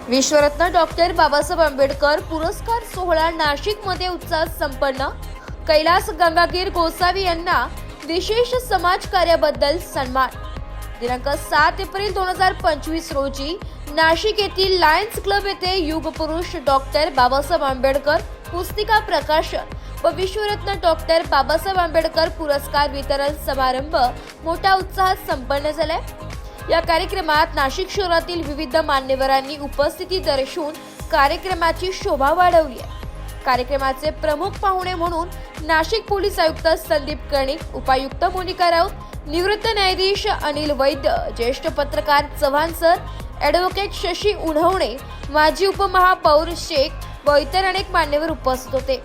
विश्वरत्न doctor Babasaheb Ambedkar पुरस्कार सोहळा नाशिकमध्ये उत्साहात संपन्न। कैलास गंगागीर गोसावी यांना विशेष समाज कार्याबद्दल सन्मान। दिनांक 7 एप्रिल 2025 रोजी नाशिक येथील लायन्स क्लब येथे युगपुरुष डॉक्टर बाबासाहेब आंबेडकर पुस्तिका प्रकाशन व विश्वरत्न डॉक्टर बाबासाहेब आंबेडकर पुरस्कार वितरण समारंभ मोठ्या उत्साहात संपन्न झाला। या कार्यक्रमात नाशिक शहरातील विविध मान्यवरांनी उपस्थिती दर्शवून कार्यक्रमाची शोभा वाढवली आहे। कार्यक्रमाचे प्रमुख पाहुणे म्हणून नाशिक पोलीस आयुक्त संदीप कर्णिक, उपायुक्त मोनिका राऊत, निवृत्त न्यायाधीश अनिल वैद्य, ज्येष्ठ पत्रकार चव्हाण सर, ॲडव्होकेट शशी उन्हवणे, माजी उपमहापौर शेख व इतर अनेक मान्यवर उपस्थित होते।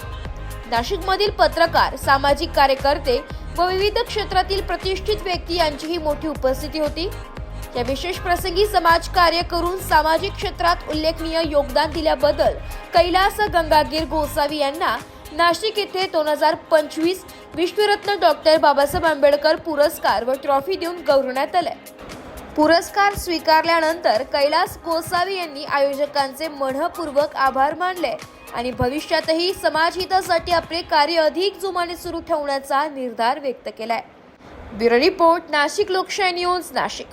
नाशिकमधील पत्रकार, सामाजिक कार्यकर्ते व विविध क्षेत्रातील प्रतिष्ठित व्यक्ती यांचीही मोठी उपस्थिती होती। या विशेष प्रसंगी समाज कार्य करून सामाजिक क्षेत्रात उल्लेखनीय योगदान दिल्याबद्दल कैलास गंगागीर गोसावी यांना नाशिक येथे 2025 विश्वरत्न डॉक्टर बाबासाहेब आंबेडकर पुरस्कार व ट्रॉफी देऊन गौरवण्यात आले। पुरस्कार स्वीकारल्यानंतर कैलास गोसावी यांनी आयोजकांचे मनःपूर्वक आभार मानले आणि भविष्यातही समाजहितासाठी आपले कार्य अधिक जोमाने सुरू ठेवण्याचा निर्धार व्यक्त केलाय। ब्युरो रिपोर्ट, नाशिक लोकशाही न्यूज, नाशिक।